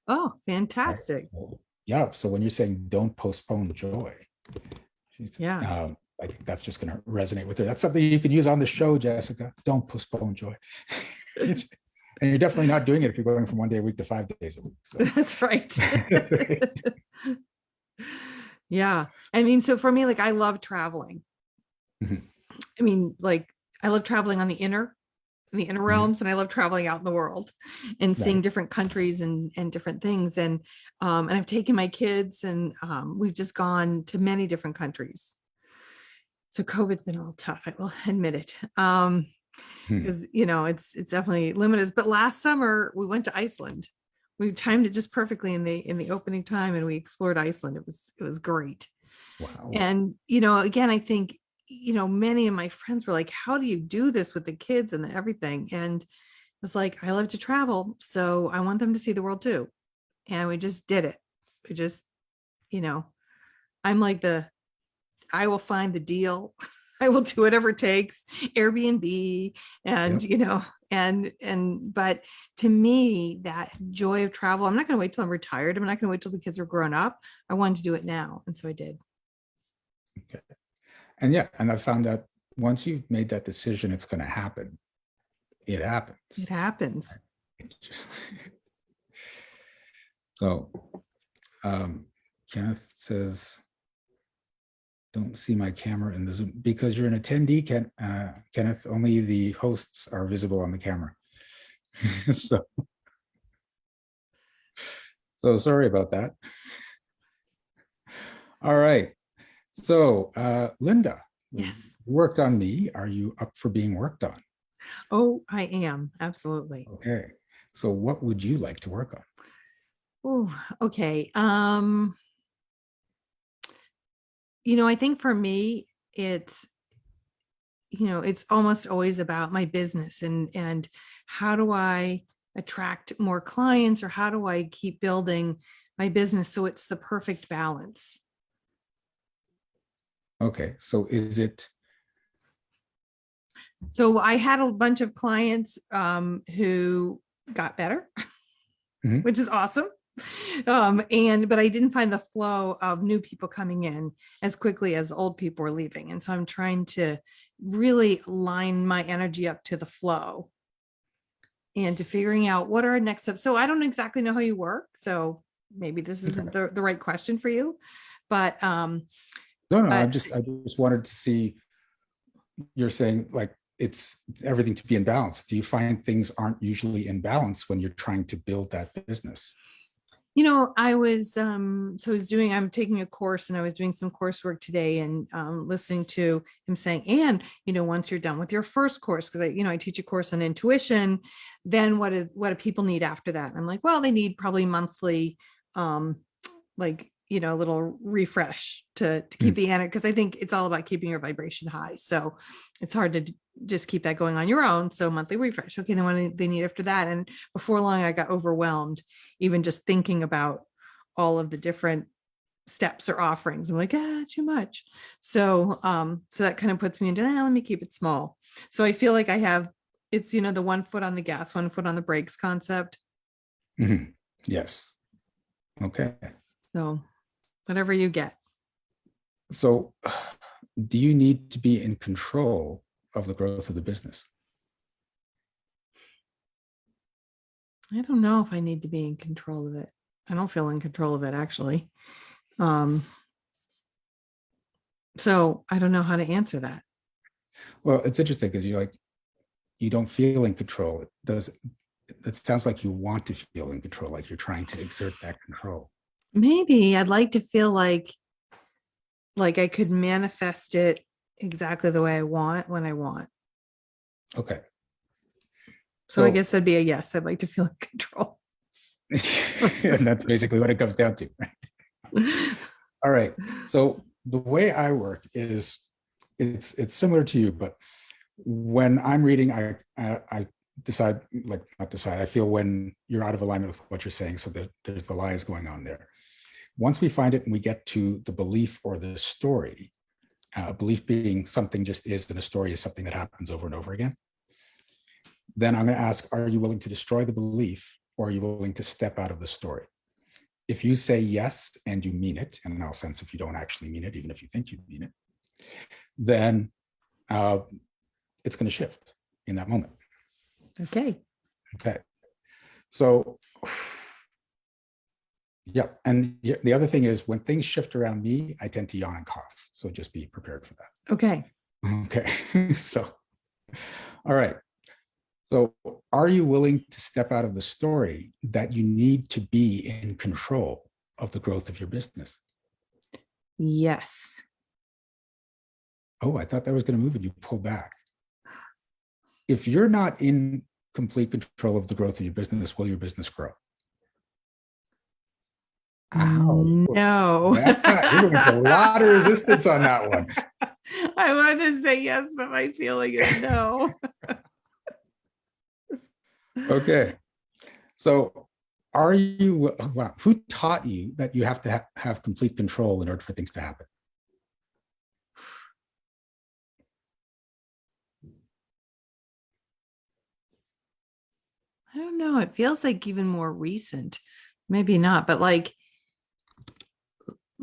Oh, fantastic. Right? So, yeah, so when you're saying don't postpone joy, I think that's just going to resonate with her. That's something you can use on the show, Jessica. Don't postpone joy. And you're definitely not doing it if you're going from 1 day a week to 5 days a week. So. That's right. Yeah. I mean, so for me, like I love traveling. Mhm. I mean, like I love traveling on the inner realms, and I love traveling out in the world and seeing Nice. different countries and different things. And I've taken my kids, and we've just gone to many different countries. So COVID's been a little tough, I will admit it. Hmm. Because it's definitely limited. But last summer we went to Iceland. We timed it just perfectly in the opening time, and we explored Iceland. It was great. Wow. And again, I think many of my friends were like, how do you do this with the kids and everything? And I was like, I love to travel, so I want them to see the world too. And we just did it. We just, you know, I'm like I will find the deal. I will do whatever it takes, Airbnb, and Yep. but to me, that joy of travel, I'm not going to wait till I'm retired. I'm not going to wait till the kids are grown up. I wanted to do it now, and so I did. Okay. And yeah, and I found that once you've made that decision, it's going to happen. It It happens. happens. Just- so Kenneth says, don't see my camera in the Zoom because you're an attendee, Kenneth. Only the hosts are visible on the camera. so, so sorry about that. All right. So, Linda, Yes. worked on me. Are you up for being worked on? Oh, I am. Absolutely. Okay. So, what would you like to work on? Oh, okay. I think for me, it's almost always about my business and how do I attract more clients, or how do I keep building my business so it's the perfect balance. Okay. So, is it So I had a bunch of clients who got better, Mhm. which is awesome. But I didn't find the flow of new people coming in as quickly as old people were leaving. And so I'm trying to really line my energy up to the flow and to figuring out what are our next steps. So I don't exactly know how you work. So maybe this isn't the right question for you, but No, I but just wanted to see. You're saying like it's everything to be in balance. Do you find things aren't usually in balance when you're trying to build that business? I was I'm taking a course, and I was doing some coursework today, and listening to him saying, and once you're done with your first course, because I teach a course on intuition, then what do people need after that? And I'm like, well, they need probably monthly, like a little refresh to keep Hmm. the energy, because I think it's all about keeping your vibration high. So it's hard to just keep that going on your own. So monthly refresh. Okay, then what do they need after that? And before long, I got overwhelmed, even just thinking about all of the different steps or offerings. I'm like, too much. So that kind of puts me into, let me keep it small. So I feel like I have, it's the 1 foot on the gas, 1 foot on the brakes concept. Mhm. Yes. Okay. So whatever you get. So, do you need to be in control of the growth of the business? I don't know if I need to be in control of it. I don't feel in control of it, actually. Um, so I don't know how to answer that. Well, it's interesting because you don't feel in control. It sounds like you want to feel in control, like you're trying to exert that control. Maybe I'd like to feel like I could manifest it exactly the way I want when I want. Okay. So I So, guess that'd be a yes. I'd like to feel in control. and that's basically what it comes down to. All right. So the way I work is it's similar to you, but when I'm reading, I decide, like not decide, I feel when you're out of alignment with what you're saying. So there's the lies going on there. Once we find it and we get to the belief or the story, belief being something just is, and a story is something that happens over and over again, then I'm going to ask, are you willing to destroy the belief, or are you willing to step out of the story? If you say yes and you mean it, and I'll sense if you don't actually mean it, even if you think you mean it, then it's going to shift in that moment. Okay. Okay. So, yeah. And the other thing is when things shift around me, I tend to yawn and cough. So just be prepared for that. Okay. Okay. So, all right. So, are you willing to step out of the story that you need to be in control of the growth of your business? Yes. Oh, I thought that was going to move and you pull back. If you're not in complete control of the growth of your business, will your business grow? How? No. Yeah, you're going to get a lot of resistance on that one. I want to say yes, but my feeling is no. Okay. So are you, wow, who taught you that you have to have complete control in order for things to happen? I don't know. It feels like even more recent. Maybe not, but like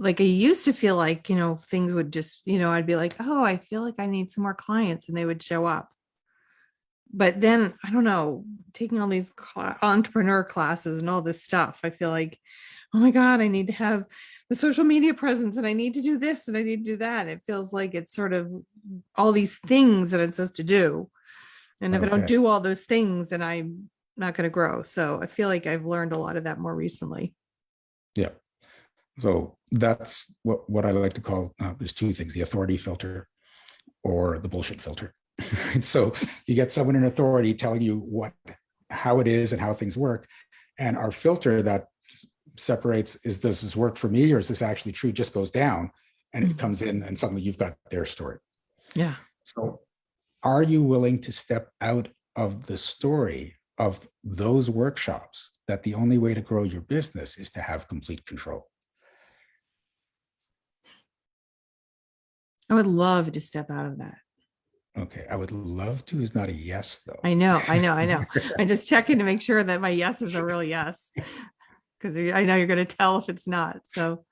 I used to feel like, things would just, I'd be like, oh, I feel like I need some more clients and they would show up. But then I don't know, taking all these entrepreneur classes and all this stuff, I feel like, oh my God, I need to have the social media presence and I need to do this and I need to do that. It feels like it's sort of all these things that I'm supposed to do. And if I don't Okay. do all those things, then I'm not going to grow. So I feel like I've learned a lot of that more recently. Yeah. So that's what I like to call, there's two things, the authority filter or the bullshit filter. And so you get someone in authority telling you how it is and how things work. And our filter that separates, does this work for me or is this actually true, just goes down and it comes in and suddenly you've got their story. Yeah. So are you willing to step out of the story of those workshops that the only way to grow your business is to have complete control? I would love to step out of that. Okay, I would love to is not a yes, though. I know. I'm just checking to make sure that my yes is a real yes, because I know you're going to tell if it's not. So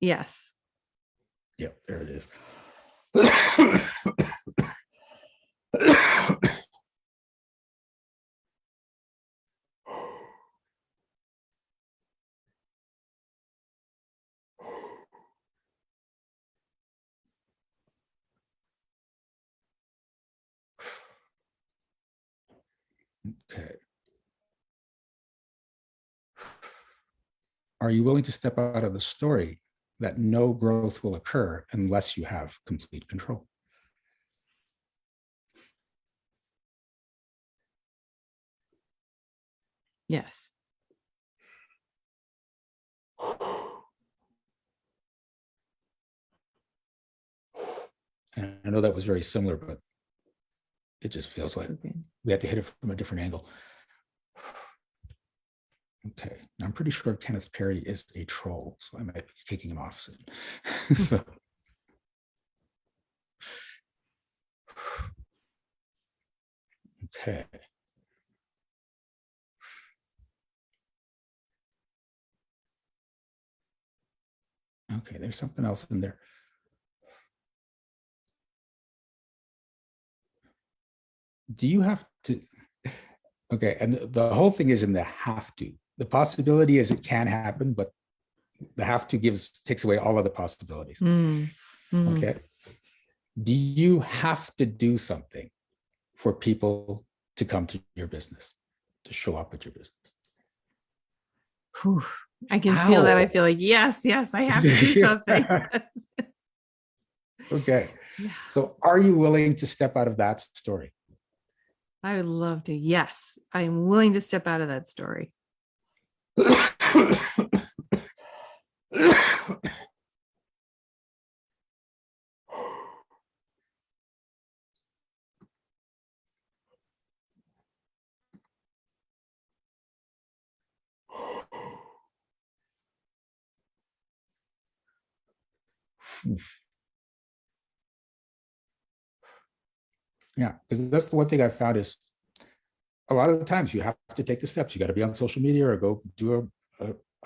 yes. Yep, there it is. Okay. Are you willing to step out of the story that no growth will occur unless you have complete control? Yes. And I know that was very similar, but it just feels like Okay. we have to hit it from a different angle. Okay, now I'm pretty sure Kenneth Perry is a troll, so I might be kicking him off soon. So, okay. Okay, there's something else in there. Do you have to? Okay, and the whole thing is in the have to. The possibility is it can happen, but the have to takes away all other possibilities. Okay. Do you have to do something for people to come to your business, to show up at your business? Whew. I can feel that. I feel like, yes, I have to do something. Okay. Yeah. So are you willing to step out of that story? I would love to. Yes, I'm willing to step out of that story. Yeah, because that's the one thing I found is a lot of the times you have to take the steps. You got to be on social media or go do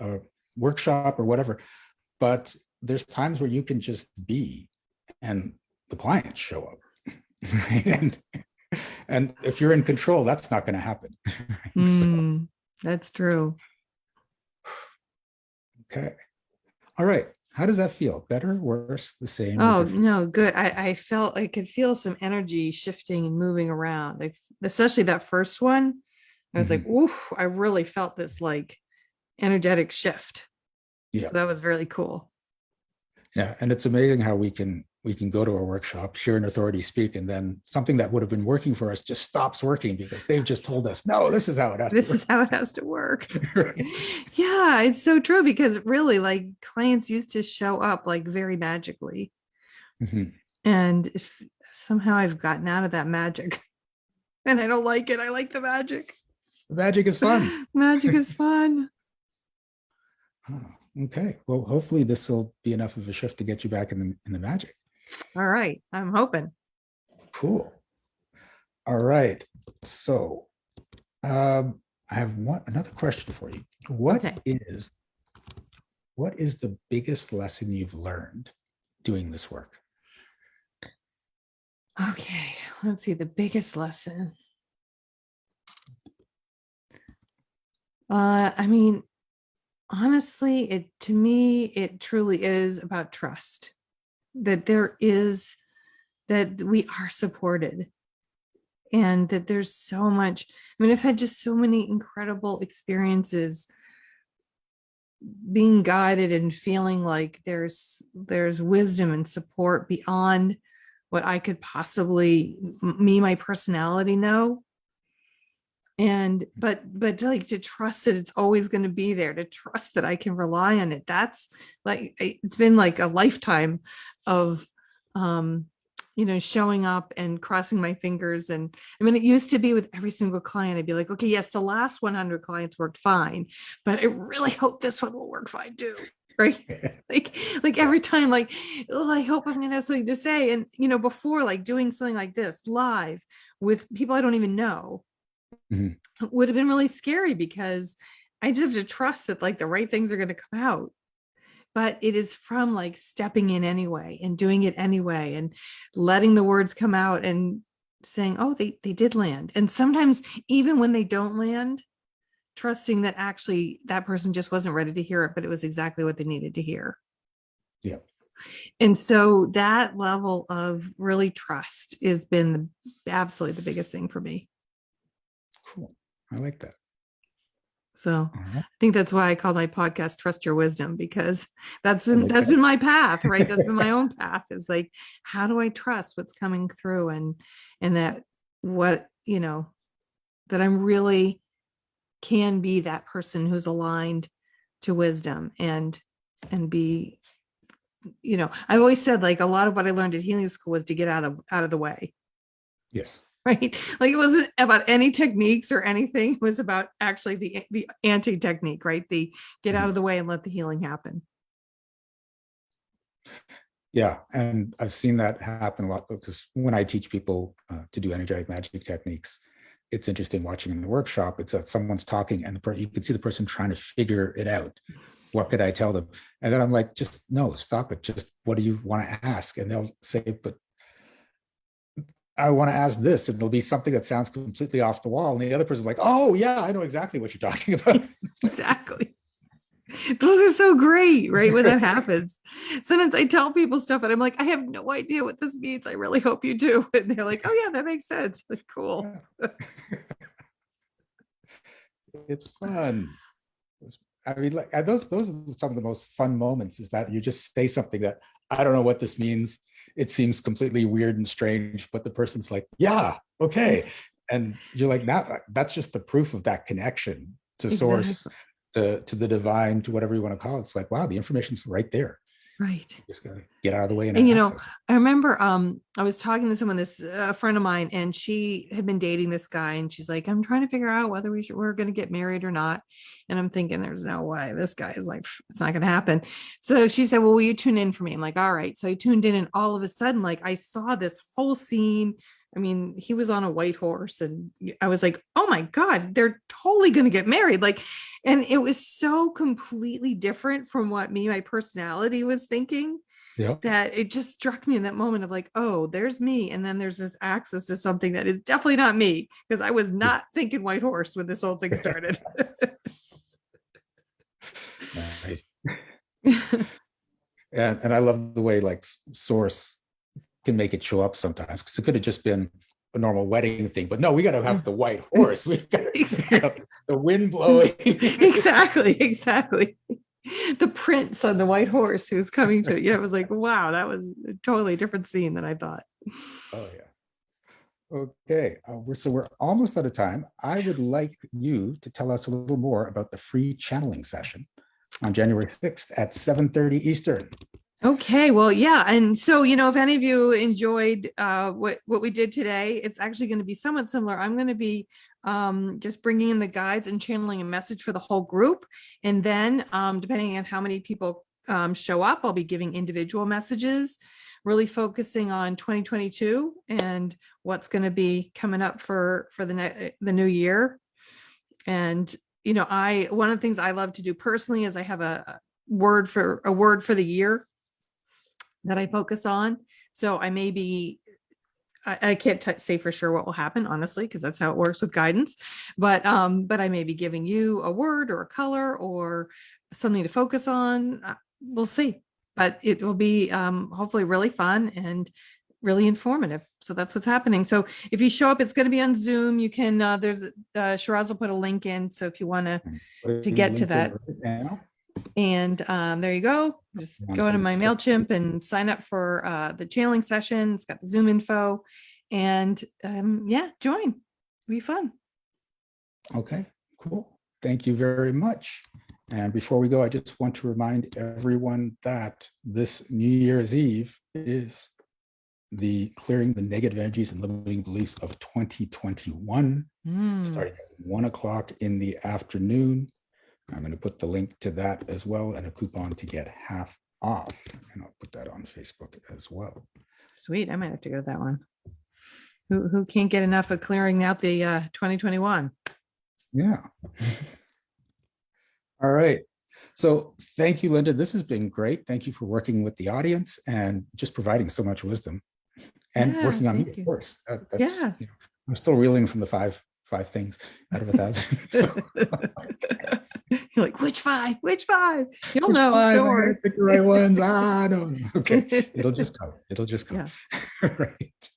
a workshop or whatever. But there's times where you can just be and the clients show up. Right? And if you're in control, that's not going to happen. Right? So, Mm, that's true. okay. All right. How does that feel? Better, worse, the same, or Oh, different? no, good. I felt I could feel some energy shifting and moving around. Especially that first one. I was like, Mhm. oof, I really felt this like energetic shift. Yeah. So that was really cool. Yeah. And it's amazing how we can go to a workshop, hear an authority speak, and then something that would have been working for us just stops working because they've just told us, no, this is how it has to This work. is how it has to work. Right. Yeah, it's so true because really, like clients used to show up like very magically. Mhm. And if somehow I've gotten out of that magic and I don't like it, I like the magic. The magic is fun. Magic is fun. Oh, okay. Well, hopefully this will be enough of a shift to get you back in the magic. All right. I'm hoping. Cool. All right. So I have another question for you. Okay. What is the biggest lesson you've learned doing this work? Okay. Let's see. The biggest lesson. I mean, honestly, it to me, it truly is about trust. That there is that we are supported and that there's so much. I mean, I've had just so many incredible experiences being guided and feeling like there's wisdom and support beyond what I could possibly my personality know. And but to trust that it's always going to be there, to trust that I can rely on it. That's like it's been like a lifetime of um showing up and crossing my fingers. And I mean, it used to be with every single client, I'd be like, okay, yes, the last 100 clients worked fine, but I really hope this one will work fine too. Right. Like Yeah. every time, like, oh, I hope I'm gonna have something to say. And before, like doing something like this live with people I don't even know Mhm. would have been really scary because I just have to trust that like the right things are going to come out. But it is from like stepping in anyway and doing it anyway and letting the words come out and saying, oh, they did land. And sometimes even when they don't land, trusting that actually that person just wasn't ready to hear it, but it was exactly what they needed to hear. Yeah. And so that level of really trust has been absolutely the biggest thing for me. Cool. I like that. So All right. I think that's why I call my podcast Trust Your Wisdom, because that's That makes been sense. my path, right? That's been my own path, is like, how do I trust what's coming through, and that what, that I'm really can be that person who's aligned to wisdom and be, I've always said like a lot of what I learned at healing school was to get out of the way. Yes. Right. Like it wasn't about any techniques or anything. It was about actually the anti-technique, right? The get out Mhm. of the way and let the healing happen. Yeah. And I've seen that happen a lot because when I teach people to do energetic magic techniques, it's interesting watching in the workshop. It's that someone's talking and you can see the person trying to figure it out. What could I tell them? And then I'm like, just no, stop it. Just what do you want to ask? And they'll say, but I want to ask this. And it'll be something that sounds completely off the wall. And the other person's like, oh, yeah, I know exactly what you're talking about. Exactly. Those are so great, right? When that happens. Sometimes I tell people stuff and I'm like, I have no idea what this means. I really hope you do. And they're like, oh yeah, that makes sense. Like, cool. Yeah. It's fun. I mean, like those are some of the most fun moments is that you just say something that I don't know what this means. It seems completely weird and strange, but the person's like, yeah, okay. And you're like, now that's just the proof of that connection to source, Exactly. to the divine, to whatever you want to call it. It's like, wow, the information's right there. Right. You just gotta get out of the way and And access it. I remember I was talking to someone, this a friend of mine, and she had been dating this guy, and she's like, I'm trying to figure out whether we're going to get married or not. And I'm thinking, there's no way. This guy is like, it's not going to happen. So she said, well, will you tune in for me? I'm like, all right. So I tuned in, and all of a sudden, like I saw this whole scene. I mean, he was on a white horse, and I was like, oh my God, they're totally going to get married. Like, and it was so completely different from what my personality was thinking. Yeah. that it just struck me in that moment of like, oh, there's me. And then there's this access to something that is definitely not me, because I was not thinking white horse when this whole thing started. Nice. And I love the way like source can make it show up sometimes, because it could have just been a normal wedding thing, but no, we got to have the white horse. We've got the wind blowing. Exactly. The prince on the white horse who was coming to, it was like, wow, that was a totally different scene than I thought. Oh yeah. Okay, we're almost out of time. I would like you to tell us a little more about the free channeling session on January 6th at 7:30 Eastern. Okay, well, yeah. And so, if any of you enjoyed what we did today, it's actually going to be somewhat similar. I'm going to be just bringing in the guides and channeling a message for the whole group. And then depending on how many people show up, I'll be giving individual messages, really focusing on 2022 and what's going to be coming up for the new year. And, one of the things I love to do personally is I have a word for the year that I focus on. So I may be, I can't say for sure what will happen, honestly, because that's how it works with guidance. But I may be giving you a word or a color or something to focus on. We'll see. But it will be hopefully really fun and really informative. So that's what's happening. So if you show up, it's going to be on Zoom. You can, there's Shiraz will put a link in. So if you want to get to that. And there you go. Just go into my MailChimp and sign up for the channeling session. It's got the Zoom info. And join. It'll be fun. Okay, cool. Thank you very much. And before we go, I just want to remind everyone that this New Year's Eve is the clearing the negative energies and limiting beliefs of 2021, starting at 1 o'clock in the afternoon. I'm going to put the link to that as well and a coupon to get half off. And I'll put that on Facebook as well. Sweet. I might have to go to that one. Who can't get enough of clearing out the 2021? Yeah. All right. So thank you, Linda. This has been great. Thank you for working with the audience and just providing so much wisdom and working on me, of course. I'm still reeling from the five things out of 1,000. So, you're like, which five? You'll which know. Five? Don't worry. Pick the right ones. I don't know. Okay. It'll just come. Yeah. Right.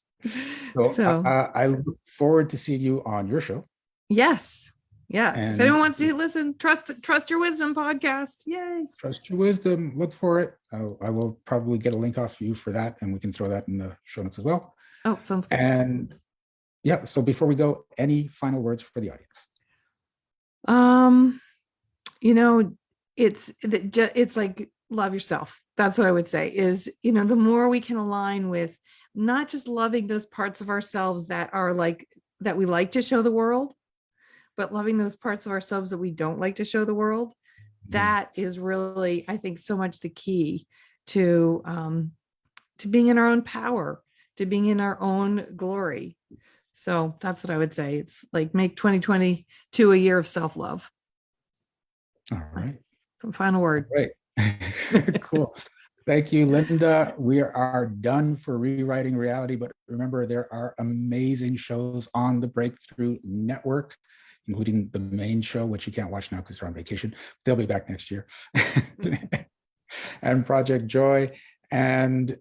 So I look forward to seeing you on your show. Yes. Yeah. And if anyone wants to listen, Trust Your Wisdom podcast. Yay. Trust Your Wisdom. Look for it. I will probably get a link off you for that, and we can throw that in the show notes as well. Oh, sounds good. And yeah, so before we go, any final words for the audience? It's like love yourself. That's what I would say is, the more we can align with not just loving those parts of ourselves that are like, that we like to show the world, but loving those parts of ourselves that we don't like to show the world. That is really, I think, so much the key to being in our own power, to being in our own glory. So that's what I would say. It's like make 2022 a year of self-love. All right. Some final word. Great. Cool. Thank you, Linda. We are done for Rewriting Reality, but remember, there are amazing shows on the Breakthrough Network, including the main show, which you can't watch now because they're on vacation. They'll be back next year. And Project Joy. And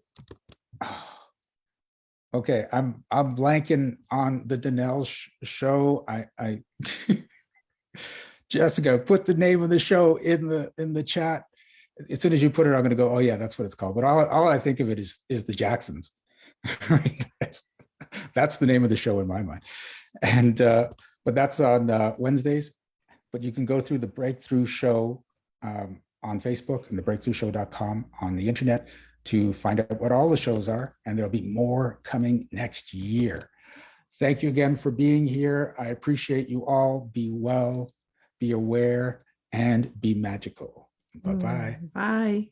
okay, I'm blanking on the Danelle show. I Jessica, put the name of the show in the chat. As soon as you put it, I'm going to go, oh yeah, that's what it's called. But all I think of it is the Jacksons. Right? That's the name of the show in my mind. And but that's on Wednesdays. But you can go through the Breakthrough Show on Facebook and thebreakthroughshow.com on the internet to find out what all the shows are. And there'll be more coming next year. Thank you again for being here. I appreciate you all. Be well, be aware, and be magical. Bye-bye. Bye.